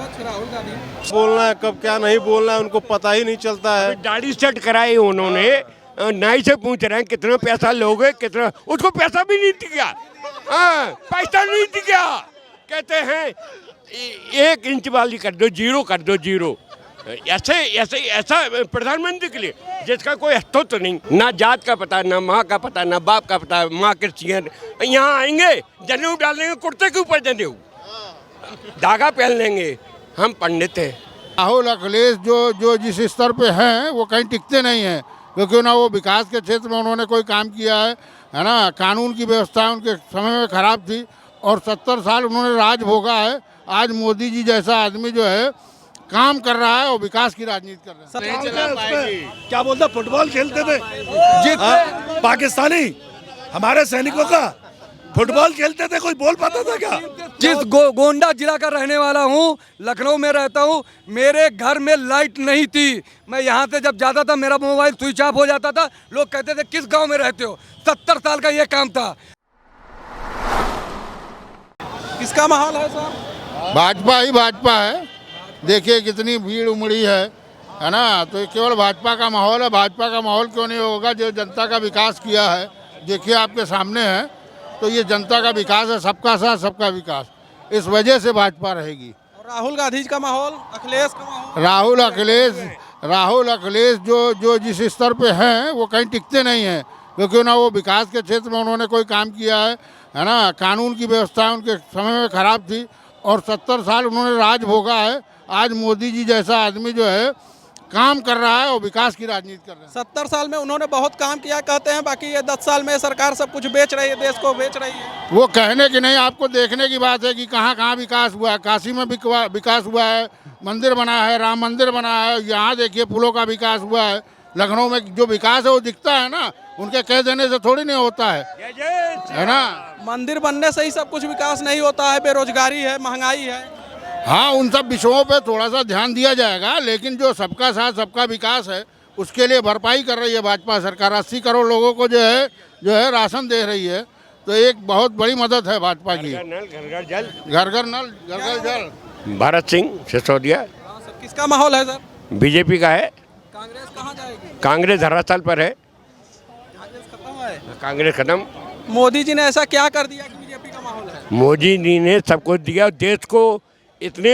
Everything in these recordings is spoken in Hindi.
विपक्ष राहुल गांधी। बोलना है कब क्या नहीं बोलना है उनको पता ही नहीं चलता है। दाढ़ी सेट कराई उन्होंने, नाई से पूछ रहे हैं कितना पैसा लोगे, कितना, उसको पैसा भी नहीं दिया। पैसा नहीं दिया, कहते हैं 1 इंच वाली कर दो, जीरो कर दो, जीरो। ऐसा प्रधानमंत्री के लिए जिसका कोई अस्तित्व नहीं, ना जात का पता, ना माँ का पता, ना बाप का पता। माँ क्रिश्चियन, यहाँ आएंगे जनेऊ डालेंगे, कुर्ते के ऊपर जनेऊ, धागा पहन लेंगे। हम पंडित हैं। राहुल अखिलेश जो जिस स्तर पे हैं वो कहीं टिकते नहीं हैं, क्योंकि ना वो विकास के क्षेत्र में उन्होंने कोई काम किया है ना। कानून की व्यवस्था उनके समय में खराब थी और 70 साल उन्होंने राज भोगा है। आज मोदी जी जैसा आदमी जो है काम कर रहा है और विकास की राजनीति कर रहा है। क्या बोलता, फुटबॉल खेलते थे जी पाकिस्तानी, हमारे सैनिकों का फुटबॉल खेलते थे, कोई बोल पाता था क्या? जिस गोंडा जिला का रहने वाला हूँ, लखनऊ में रहता हूँ। मेरे घर में लाइट नहीं थी। मैं यहाँ से जब जाता था मेरा मोबाइल स्विच ऑफ हो जाता था। लोग कहते थे किस गांव में रहते हो। 70 साल का ये काम था। किसका माहौल है सर? भाजपा ही भाजपा है। देखिए कितनी भीड़ उमड़ी है ना। तो ये केवल भाजपा का माहौल है। भाजपा का माहौल क्यों नहीं होगा जो जनता का विकास किया है। देखिए आपके सामने है, तो ये जनता का विकास है, सबका साथ सबका विकास। इस वजह से भाजपा रहेगी। और राहुल गांधी का माहौल, अखिलेश का माहौल? राहुल अखिलेश जो जिस स्तर पे हैं वो कहीं टिकते नहीं हैं, क्योंकि ना वो विकास के क्षेत्र में उन्होंने कोई काम किया है ना। कानून की व्यवस्था उनके समय में खराब थी और 70 साल उन्होंने राज भोगा है। आज मोदी जी जैसा आदमी जो है काम कर रहा है और विकास की राजनीति कर रहा है। 70 साल में उन्होंने बहुत काम किया कहते हैं, बाकी ये 10 साल में सरकार सब कुछ बेच रही है, देश को बेच रही है। वो कहने की नहीं, आपको देखने की बात है कि कहाँ कहाँ विकास हुआ है। काशी में विकास हुआ है, मंदिर बना है, राम मंदिर बना है। यहाँ देखिए पुलों का विकास हुआ है। लखनऊ में जो विकास है वो दिखता है ना, उनके कह देने से थोड़ी नहीं होता है ना। मंदिर बनने से ही सब कुछ विकास नहीं होता है। बेरोजगारी है, महंगाई है। हाँ, उन सब विषयों पे थोड़ा सा ध्यान दिया जाएगा, लेकिन जो सबका साथ सबका विकास है उसके लिए भरपाई कर रही है भाजपा सरकार। 80 करोड़ लोगों को जो है राशन दे रही है, तो एक बहुत बड़ी मदद है भाजपा की। घर घर जल, घर घर नल, घर घर जल। भारत सिंह सिसोदिया। किसका माहौल है सर? बीजेपी का है। कांग्रेस कहाँ जाएगी? कांग्रेस धरातल पर है। कांग्रेस खत्म है। कांग्रेस खत्म। मोदी जी ने ऐसा क्या कर दिया कि बीजेपी का माहौल है? मोदी जी ने सब कुछ दिया, देश को इतने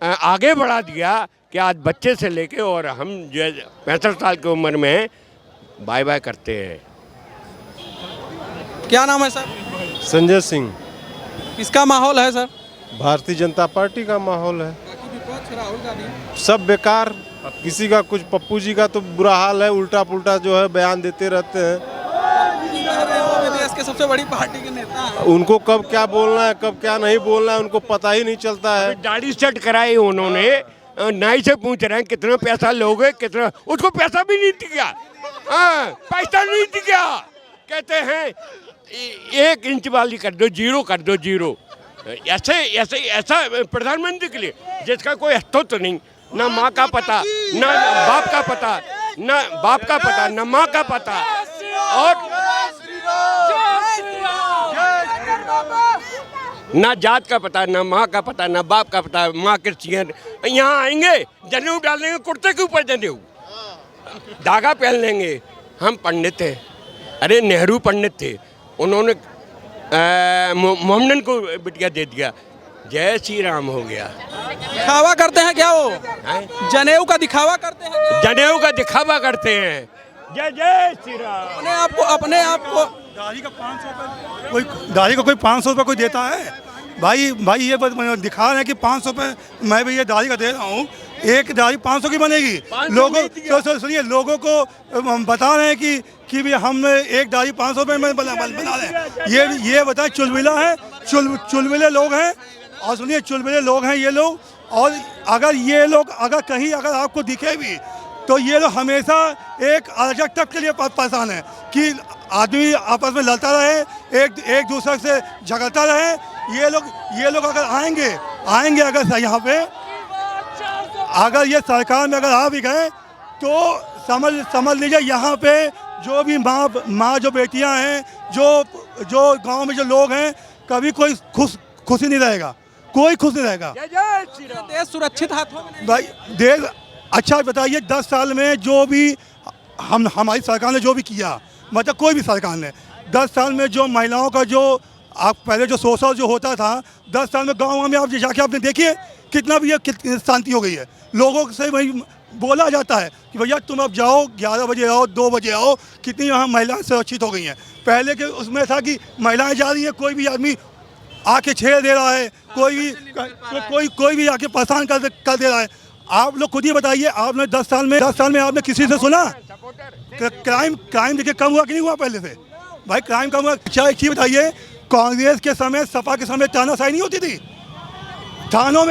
आगे बढ़ा दिया कि आज बच्चे से लेके और हम जो 65 साल की उम्र में बाय बाय करते हैं। क्या नाम है सर? संजय सिंह। किसका माहौल है सर? भारतीय जनता पार्टी का माहौल है। बाकी विपक्ष राहुल गांधी। सब बेकार, किसी का कुछ, पप्पू जी का तो बुरा हाल है, उल्टा पुल्टा जो है बयान देते रहते हैं। देश के सबसे बड़ी पार्टी के नेता हैं। उनको कब क्या बोलना है कब क्या नहीं बोलना है उनको पता ही नहीं चलता है। दाढ़ी सेट कराई उन्होंने, नाई से पूछ रहे हैं कितना पैसा लोगे, कितना, उसको पैसा भी नहीं दिया। पैसा नहीं दिया, कहते हैं 1 इंच वाली कर दो, जीरो कर दो, जीरो। ऐसा प्रधानमंत्री के लिए जिसका कोई अस्तित्व नहीं, ना माँ का पता, ना बाप का पता, ना बाप का पता, ना माँ का पता। और ना जात का पता, ना माँ का पता, ना बाप का पता। माँ क्रिश्चियन, यहाँ आएंगे जनेऊ डालेंगे, कुर्ते के ऊपर जनेऊ, धागा पहन लेंगे। हम पंडित हैं। अरे नेहरू पंडित थे, उन्होंने मोहम्मदन को बिटिया दे दिया। जय श्री राम हो गया। दिखावा करते हैं क्या वो? जनेऊ का दिखावा करते हैं? जनेऊ का दिखावा करते हैं। जय जय श्री राम। अपने आप को दाढ़ी का 500 रुपये कोई 500 रुपये कोई देता है? भाई ये दिखा रहे हैं कि 500 रुपये मैं भी ये दाढ़ी का दे रहा हूँ। एक दाढ़ी 500 की बनेगी। लोगों सुनिए, लोगों को बता रहे हैं कि भी हम एक दाढ़ी 500 रुपये में बना रहे हैं। ये बताएं, चुलबिला है, चुलबिले लोग हैं। और सुनिए, चुलबिले लोग हैं ये लोग। और अगर ये लोग कहीं आपको दिखे भी तो ये लोग हमेशा एक अराजकता के लिए परेशान है कि आदमी आपस में लड़ता रहे, एक दूसरे से झगड़ता रहे। ये लोग अगर आएंगे अगर यहाँ पे, अगर ये सरकार में अगर आ भी गए तो समझ लीजिए यहाँ पे जो भी माँ जो बेटियाँ हैं, जो गांव में जो लोग हैं, कभी कोई खुशी नहीं रहेगा। कोई खुश नहीं रहेगा। देश सुरक्षित हाथों में नहीं। भाई देश अच्छा बताइए 10 साल में जो भी हमारी सरकार ने जो भी किया, मतलब कोई भी सरकार ने 10 साल में जो महिलाओं का जो आप पहले जो शोषण जो होता था 10 साल में गाँव में आप जाके आपने देखिए कितना भी कितनी शांति हो गई है। लोगों से वही बोला जाता है कि भैया तुम अब जाओ 11 बजे आओ 2 बजे आओ, कितनी यहाँ महिलाएं सुरक्षित हो गई हैं। पहले के उसमें था कि महिलाएं जा रही हैं, कोई भी आदमी आके छेड़ दे रहा है, कोई भी आके परेशान कर दे रहा है। आप लोग खुद ही बताइए, आपने 10 साल में आपने किसी से सुना क्राइम देखिए कम हुआ कि नहीं हुआ पहले से? भाई क्राइम कम हुआ। अच्छा एक चीज़ बताइए, कांग्रेस के समय सपा के समय तानाशाही नहीं होती थी? थानों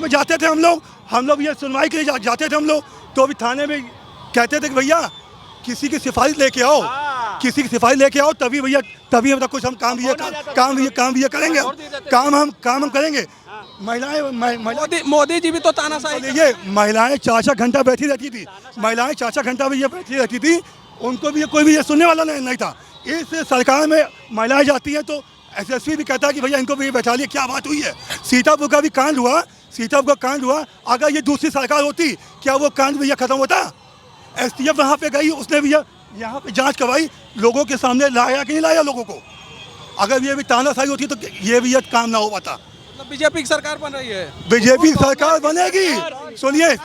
में जाते थे हम लोग ये सुनवाई के लिए जाते थे हम लोग, तो अभी थाने में कहते थे कि भैया किसी की सिफारिश लेके आओ, किसी की सिफारिश लेके आओ, तभी भैया तभी मतलब कुछ हम काम भी करेंगे, काम हम करेंगे। मोदी जी भी तो तानाशाही। ये महिलाएं 4-4 घंटा बैठी रहती थी, महिलाएं 4-4 घंटा भी ये बैठी रहती थी, उनको भी कोई भी ये सुनने वाला नहीं था। इस सरकार में महिलाएं जाती हैं तो एसएसपी भी कहता है कि भैया इनको भी बैठा लिया, क्या बात हुई है। सीतापुर का भी कांड हुआ, अगर ये दूसरी सरकार होती क्या वो कांड भैया खत्म होता? एसटीएफ वहाँ पे गई, उसने भैया यहाँ पे जांच करवाई, लोगों के सामने लाया कि नहीं लाया लोगों को। अगर ये भी तानाशाही होती तो ये भी काम ना हो पाता। मतलब बीजेपी की सरकार बन रही है, बीजेपी सरकार बनेगी। सुनिए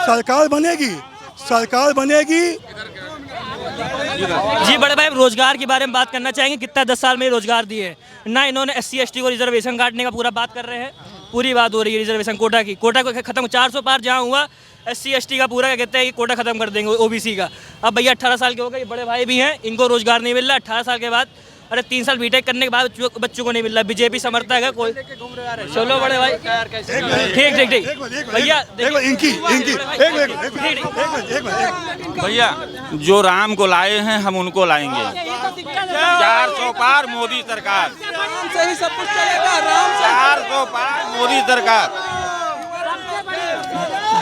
सरकार बनेगी। जी बड़े भाई, रोजगार के बारे में बात करना चाहेंगे। कितना 10 साल में रोजगार दिए ना इन्होंने? SC ST को रिजर्वेशन काटने का पूरा बात कर रहे हैं, पूरी बात हो रही है रिजर्वेशन कोटा की। कोटा को खत्म 400 पार जहाँ हुआ, SC ST का पूरा क्या कहते हैं कि कोटा खत्म कर देंगे OBC का। अब भैया 18 साल के हो गए, बड़े भाई भी हैं, इनको रोजगार नहीं मिल रहा 18 साल के बाद। अरे 3 साल बीटेक करने के बाद बच्चों को नहीं मिल रहा। बीजेपी समर्थक है कोई? चलो बड़े भाई, ठीक भैया भैया जो राम को लाए हैं हम उनको लाएंगे। 400 पार मोदी सरकार, से ही सब कुछ चलेगा। राम 400 पार मोदी सरकार।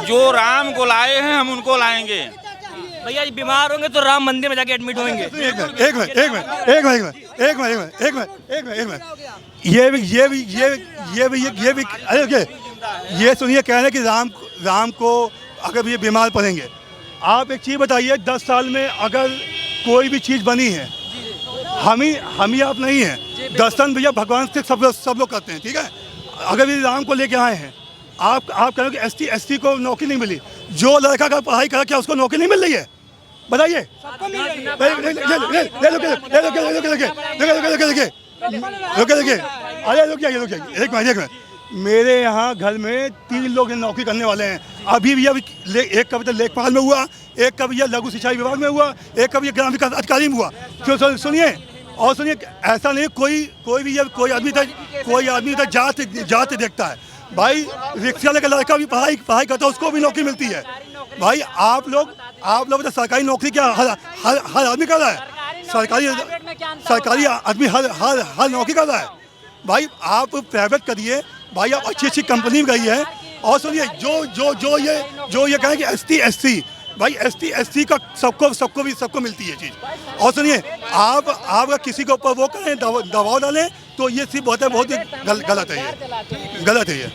जो राम को लाए हैं हम उनको लाएंगे। भैया बीमार होंगे तो राम मंदिर में जाके एडमिट होंगे। एक मिनट ये सुनिए, कह रहे हैं कि राम को अगर ये बीमार पड़ेंगे। आप एक चीज़ बताइए, 10 साल में अगर कोई भी चीज़ बनी है, हम ही आप नहीं हैं, दर्शन भैया भगवान से सब लोग करते हैं, ठीक है। अगर ये राम को लेके आए हैं, आप कह रहे हो कि ST ST को नौकरी नहीं मिली, जो लड़का का पढ़ाई करा क्या उसको नौकरी नहीं मिल रही है? बताइए। अरे एक मिनट, मेरे यहाँ घर में 3 लोग नौकरी करने वाले हैं। अभी एक का तो लेखपाल में हुआ, एक का भैया लघु सिंचाई विभाग में हुआ, एक का भैया ग्राम विकास अधिकारी में हुआ। क्यों? सुनिए, ऐसा नहीं कोई आदमी था जात देखता है। भाई रिक्शा लेकर लड़का भी पढ़ाई करता है, उसको भी नौकरी मिलती है। भाई आप लोग तो सरकारी नौकरी क्या हर आदमी कर रहा है? सरकारी आदमी हर नौकरी कर रहा है। भाई आप प्राइवेट करिए, भाई आप अच्छी कंपनी में गई है। और सुनिए, जो ये कहें कि ST SC, भाई ST SC का सबको मिलती है चीज़। और सुनिए, आप अगर किसी के ऊपर वो करें दबाव डालें तो ये सिर्फ बहुत ही गलत है ये।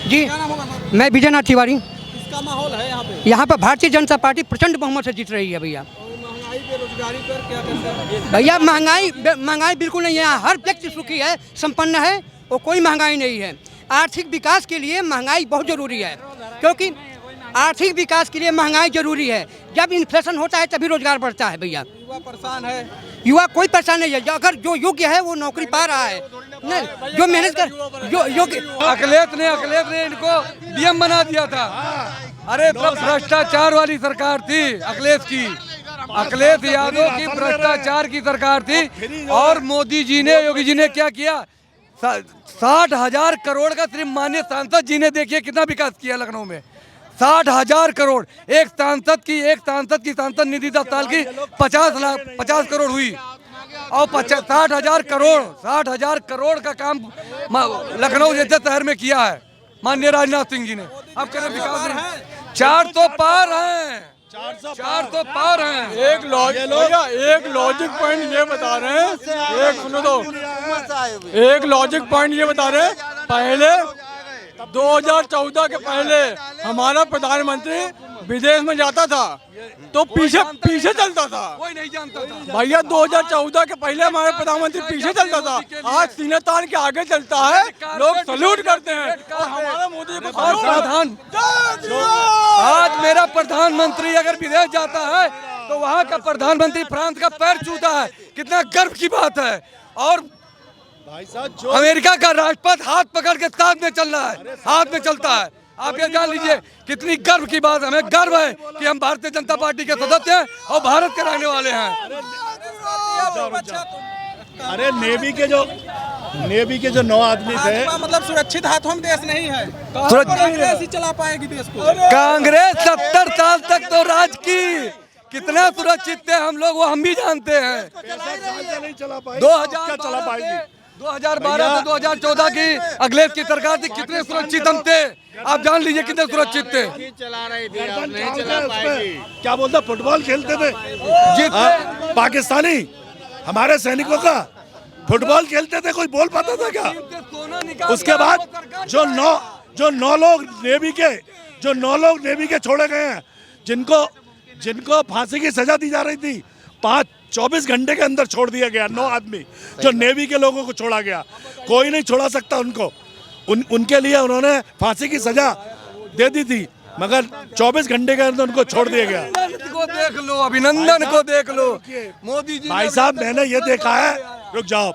जी मैं विजय नाथ तिवारी। इसका माहौल है यहाँ पर भारतीय जनता पार्टी प्रचंड बहुमत से जीत रही है भैया। महंगाई बेरोजगारी पर क्या कहते हैं भैया? महंगाई बिल्कुल नहीं है यहाँ, हर व्यक्ति सुखी है, संपन्न है और कोई महंगाई नहीं है। आर्थिक विकास के लिए महंगाई बहुत ज़रूरी है, क्योंकि आर्थिक विकास के लिए महंगाई जरूरी है। जब इन्फ्लेशन होता है तभी रोजगार बढ़ता है भैया। युवा परेशान है? युवा कोई परेशान नहीं है, अगर जो योग्य है वो नौकरी पा रहा है, नहीं जो मेहनत कर जो योग्य। अखिलेश ने इनको DM बना दिया था। अरे तब भ्रष्टाचार वाली सरकार थी अखिलेश यादव की भ्रष्टाचार की सरकार थी। और मोदी जी ने, योगी जी ने क्या किया? 60,000 करोड़ का सिर्फ माननीय सांसद जी ने देखिए कितना विकास किया लखनऊ में। 60,000 करोड़ एक सांसद की सांसद निधि 10 साल की 50 करोड़ हुई। और 60,000 करोड़ का काम लखनऊ जैसे शहर में किया है माननीय राजनाथ सिंह जी ने। अब करें विकास 400 पार हैं, 400 पार हैं। एक लॉजिक पॉइंट ये बता रहे हैं, एक सुनो तो, एक लॉजिक पॉइंट ये बता रहे हैं, पहले 2014 के पहले हमारा प्रधानमंत्री विदेश में जाता था तो पीछे चलता था, कोई नहीं जानता था भैया 2014 के पहले हमारा प्रधानमंत्री पीछे चलता था, आज सीने तान के आगे चलता है, लोग सल्यूट करते हैं। और हमारा मोदी को और प्रधान आज मेरा प्रधानमंत्री अगर विदेश जाता है तो वहाँ का प्रधानमंत्री फ्रांस का पैर छूता है, कितना गर्व की बात है। और अमेरिका का राष्ट्रपति हाथ पकड़ के साथ में चल रहा है, हाथ में चलता है। आप ये जान लीजिए कितनी गर्व की बात है, हमें गर्व है कि हम भारतीय जनता पार्टी के सदस्य हैं और भारत के रहने वाले हैं। अरे नेवी के जो 9 आदमी थे, मतलब सुरक्षित हाथों में देश नहीं है, कांग्रेस ही चला पाएगी देश को। कांग्रेस 70 साल तक तो राज की, कितना सुरक्षित थे हम लोग वो हम भी जानते हैं। 2012 से 2014 की अखिलेश की सरकार थी, कितने सुरक्षित हम थे, आप जान लीजिए कितने सुरक्षित थे। क्या बोलता, फुटबॉल खेलते थे पाकिस्तानी हमारे सैनिकों का, फुटबॉल खेलते थे, कोई बोल पाता था क्या? उसके बाद जो नौ लोग नेवी के छोड़े गए हैं, जिनको फांसी की सजा दी जा रही थी, 24 घंटे के अंदर छोड़ दिया गया। 9 आदमी जो नेवी के लोगों को छोड़ा गया, कोई नहीं छोड़ा सकता उनको। उनके लिए उन्होंने फांसी की सजा दे दी थी, मगर 24 घंटे के अंदर उनको छोड़ दिया गया। को देख लो, अभिनंदन को देख लो, मोदी जी। भाई साहब मैंने ये देखा है, रुक जाओ,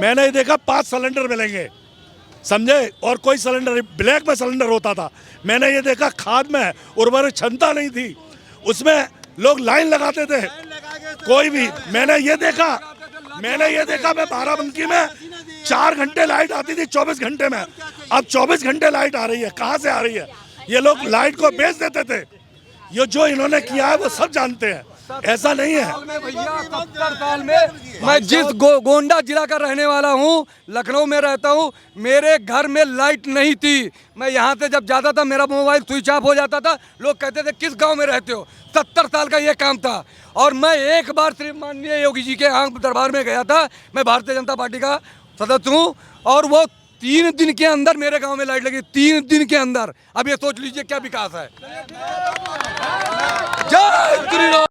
मैंने ये देखा 5 सिलेंडर मिलेंगे, समझे, और कोई सिलेंडर ब्लैक में सिलेंडर होता था। मैंने ये देखा खाद में उर्वरक क्षमता नहीं थी, उसमें लोग लाइन लगाते थे, कोई भी। मैंने ये देखा मैं बाराबंकी में 4 घंटे लाइट आती थी 24 घंटे में, अब 24 घंटे लाइट आ रही है। कहाँ से आ रही है? ये लोग लाइट को बेच देते थे। ये जो इन्होंने किया है वो सब जानते हैं, ऐसा नहीं है। भैया 70 साल में मैं जिस गोंडा जिला का रहने वाला हूँ, लखनऊ में रहता हूँ, मेरे घर में लाइट नहीं थी। मैं यहाँ से जब जाता था मेरा मोबाइल स्विच ऑफ हो जाता था, लोग कहते थे किस गांव में रहते हो। 70 साल का ये काम था। और मैं एक बार सिर्फ माननीय योगी जी के यहाँ दरबार में गया था, मैं भारतीय जनता पार्टी का सदस्य हूँ, और वो 3 दिन के अंदर मेरे गांव में लाइट लगी, 3 दिन के अंदर। अब ये सोच लीजिए क्या विकास है। जय श्री राम।